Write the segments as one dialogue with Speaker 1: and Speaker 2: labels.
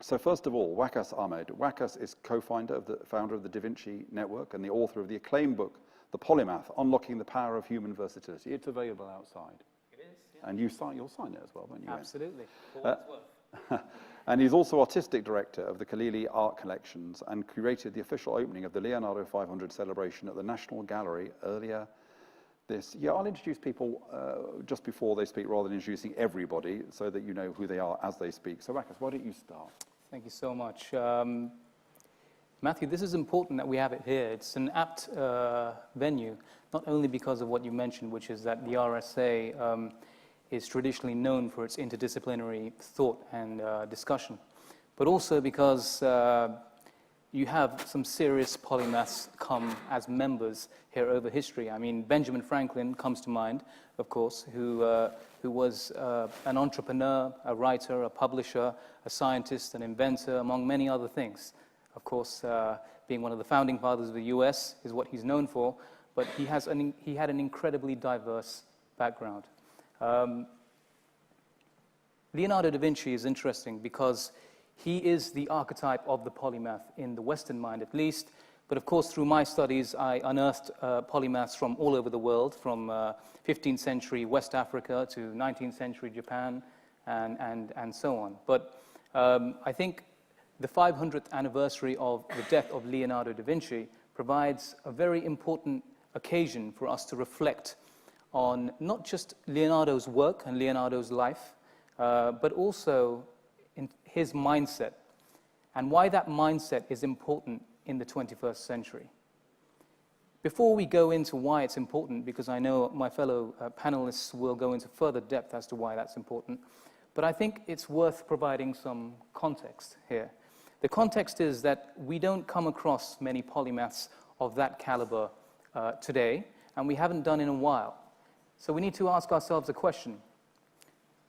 Speaker 1: So first of all, Waqas Ahmed. Waqas is founder of the Da Vinci Network and the author of the acclaimed book, The Polymath, Unlocking the Power of Human Versatility. It's available outside.
Speaker 2: It is, yeah.
Speaker 1: And you'll sign it as well, won't you?
Speaker 2: Absolutely, for what it's worth.
Speaker 1: And he's also artistic director of the Khalili Art Collections and curated the official opening of the Leonardo 500 celebration at the National Gallery earlier this year. I'll introduce people just before they speak rather than introducing everybody so that you know who they are as they speak. So Waqas, why don't you start?
Speaker 2: Thank you so much. Matthew, this is important that we have it here. It's an apt venue, not only because of what you mentioned, which is that the RSA is traditionally known for its interdisciplinary thought and discussion, but also because you have some serious polymaths come as members here over history. I mean, Benjamin Franklin comes to mind, of course, who was an entrepreneur, a writer, a publisher, a scientist, an inventor, among many other things. Of course, being one of the founding fathers of the US is what he's known for, but he had an incredibly diverse background. Leonardo da Vinci is interesting because he is the archetype of the polymath in the Western mind, at least. But of course, through my studies, I unearthed polymaths from all over the world, from 15th century West Africa to 19th century Japan, and so on. But I think the 500th anniversary of the death of Leonardo da Vinci provides a very important occasion for us to reflect on not just Leonardo's work and Leonardo's life, but also in his mindset, and why that mindset is important in the 21st century. Before we go into why it's important, because I know my fellow panelists will go into further depth as to why that's important, but I think it's worth providing some context here. The context is that we don't come across many polymaths of that caliber today, and we haven't done in a while. So we need to ask ourselves a question.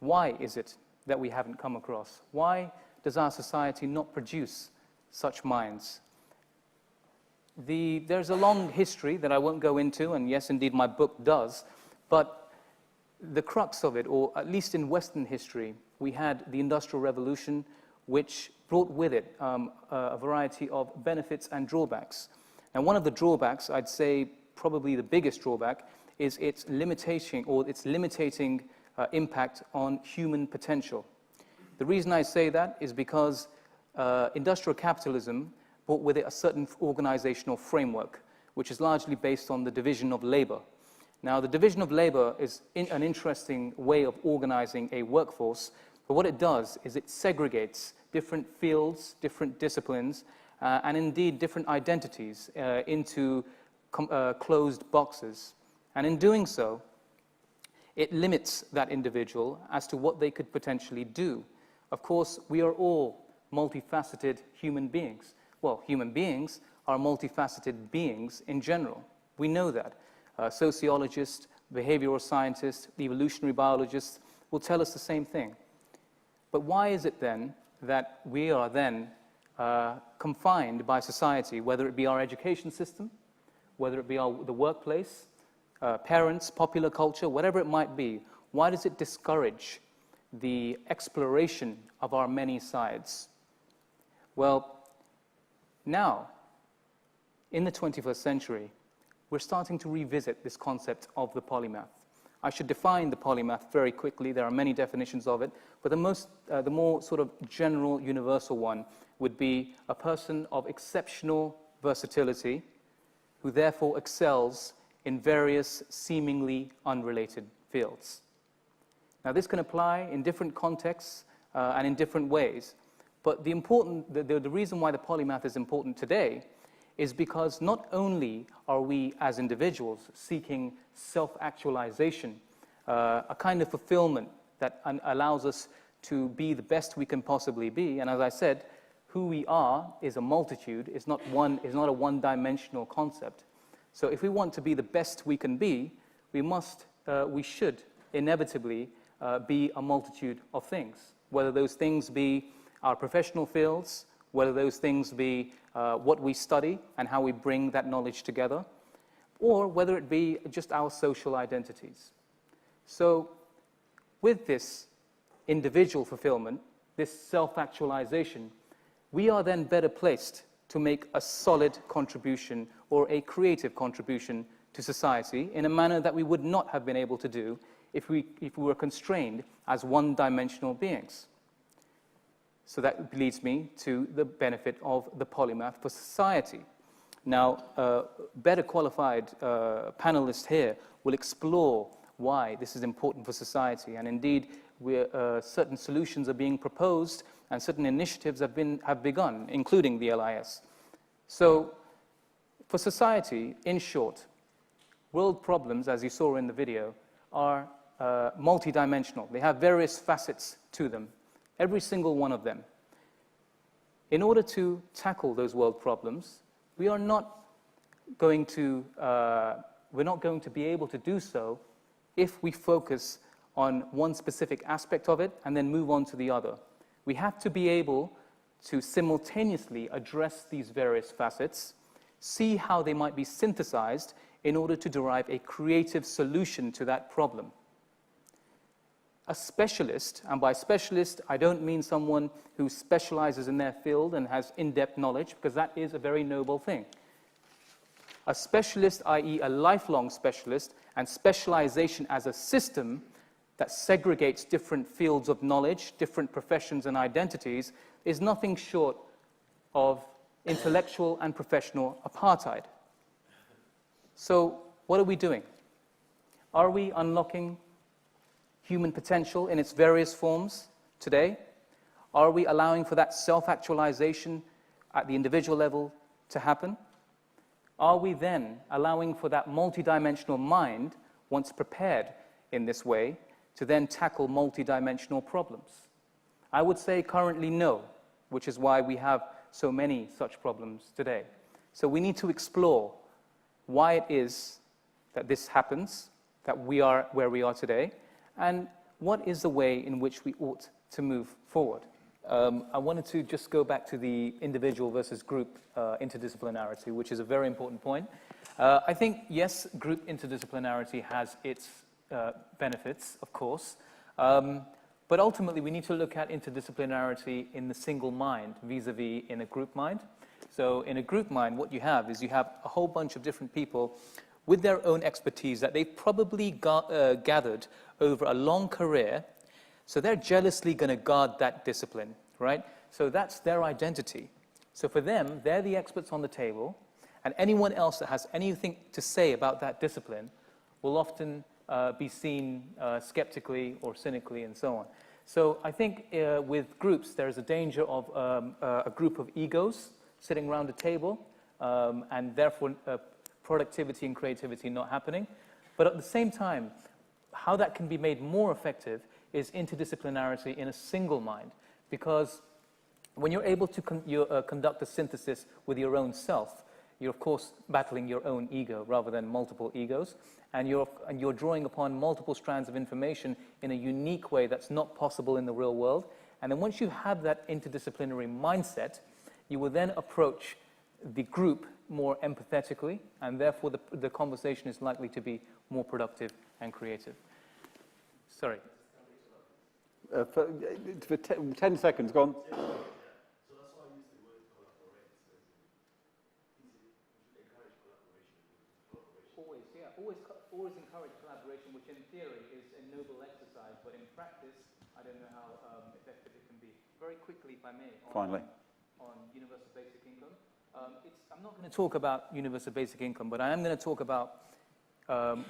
Speaker 2: Why is it that we haven't come across? Why does our society not produce such minds? There's a long history that I won't go into, and yes, indeed, my book does, but the crux of it, or at least in Western history, we had the Industrial Revolution, which brought with it a variety of benefits and drawbacks. Now, one of the drawbacks, I'd say probably the biggest drawback, is its limiting impact on human potential. The reason I say that is because industrial capitalism brought with it a certain organizational framework, which is largely based on the division of labor. Now, the division of labor is an interesting way of organizing a workforce, but what it does is it segregates different fields, different disciplines, and indeed different identities into closed boxes. And in doing so, it limits that individual as to what they could potentially do. Of course, we are all multifaceted human beings. Well, human beings are multifaceted beings in general. We know that. Sociologists, behavioral scientists, evolutionary biologists will tell us the same thing. But why is it then that we are then confined by society, whether it be our education system, whether it be the workplace, parents, popular culture, whatever it might be? Why does it discourage the exploration of our many sides? Well, now, in the 21st century, we're starting to revisit this concept of the polymath. I should define the polymath very quickly. There are many definitions of it, but the more sort of general, universal one would be a person of exceptional versatility who therefore excels in various seemingly unrelated fields. Now, this can apply in different contexts and in different ways, but the reason why the polymath is important today is because not only are we as individuals seeking self-actualization, a kind of fulfillment that allows us to be the best we can possibly be, and as I said, who we are is a multitude, is not a one-dimensional concept. So if we want to be the best we can be, we should inevitably be a multitude of things, whether those things be our professional fields, whether those things be what we study and how we bring that knowledge together, or whether it be just our social identities. So with this individual fulfillment, this self-actualization, we are then better placed to make a solid contribution or a creative contribution to society in a manner that we would not have been able to do if we were constrained as one-dimensional beings. So that leads me to the benefit of the polymath for society. Now, better qualified panelists here will explore why this is important for society, and indeed, certain solutions are being proposed and certain initiatives have begun, including the LIS. So, for society, in short, world problems, as you saw in the video, are multidimensional. They have various facets to them, every single one of them. In order to tackle those world problems, we're not going to be able to do so if we focus on one specific aspect of it and then move on to the other. We have to be able to simultaneously address these various facets, see how they might be synthesized in order to derive a creative solution to that problem. A specialist, and by specialist, I don't mean someone who specializes in their field and has in-depth knowledge, because that is a very noble thing. A specialist, i.e. a lifelong specialist, and specialization as a system that segregates different fields of knowledge, different professions and identities, is nothing short of intellectual and professional apartheid. So, what are we doing? Are we unlocking human potential in its various forms today? Are we allowing for that self-actualization at the individual level to happen? Are we then allowing for that multidimensional mind, once prepared in this way, to then tackle multidimensional problems? I would say currently no, which is why we have so many such problems today. So we need to explore why it is that this happens, that we are where we are today, and what is the way in which we ought to move forward. I wanted to just go back to the individual versus group interdisciplinarity, which is a very important point. I think, yes, group interdisciplinarity has its benefits, of course, but ultimately we need to look at interdisciplinarity in the single mind vis-a-vis in a group mind. So in a group mind, what you have is you have a whole bunch of different people with their own expertise that they've probably gathered over a long career, so they're jealously going to guard that discipline, right? So that's their identity. So for them, they're the experts on the table, and anyone else that has anything to say about that discipline will often be seen skeptically or cynically and so on. So I think with groups, there's a danger of a group of egos sitting around a table, and therefore productivity and creativity not happening. But at the same time, how that can be made more effective is interdisciplinarity in a single mind. Because when you're able to conduct a synthesis with your own self, you're of course battling your own ego rather than multiple egos, and you're drawing upon multiple strands of information in a unique way that's not possible in the real world. And then once you have that interdisciplinary mindset, you will then approach the group more empathetically, and therefore the conversation is likely to be more productive and creative. Sorry.
Speaker 1: For 10 seconds, go on.
Speaker 3: So that's why I use the word collaborate. Encourage collaboration.
Speaker 2: Always encourage collaboration, which in theory is a noble exercise, but in practice, I don't know how effective it can be. Very quickly, if I may, on universal basic income. I'm not going to talk about universal basic income, but I am going to talk about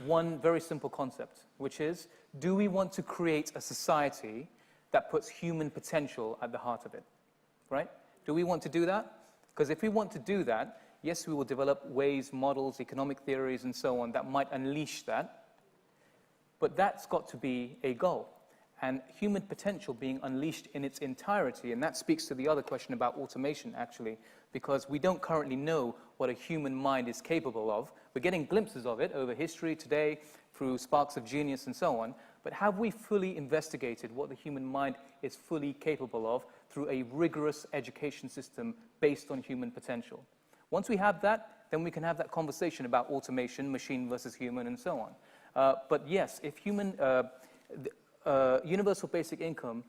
Speaker 2: one very simple concept, which is, do we want to create a society that puts human potential at the heart of it, right? Do we want to do that? Because if we want to do that, yes, we will develop ways, models, economic theories, and so on that might unleash that, but that's got to be a goal. And human potential being unleashed in its entirety, and that speaks to the other question about automation, actually, because we don't currently know what a human mind is capable of. We're getting glimpses of it over history today, through sparks of genius and so on, but have we fully investigated what the human mind is fully capable of through a rigorous education system based on human potential? Once we have that, then we can have that conversation about automation, machine versus human, and so on. But yes, if universal basic income,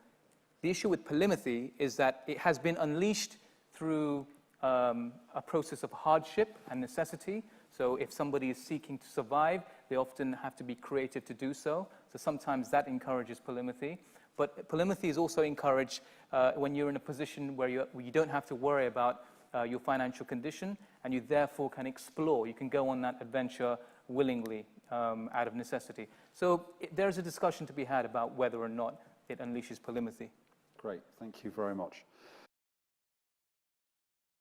Speaker 2: the issue with polymathy is that it has been unleashed through a process of hardship and necessity. So if somebody is seeking to survive, they often have to be creative to do so. So sometimes that encourages polymathy. But polymathy is also encouraged when you're in a position where you don't have to worry about your financial condition, and you therefore can explore. You can go on that adventure willingly out of necessity. So there's a discussion to be had about whether or not it unleashes polymathy.
Speaker 1: Great, thank you very much.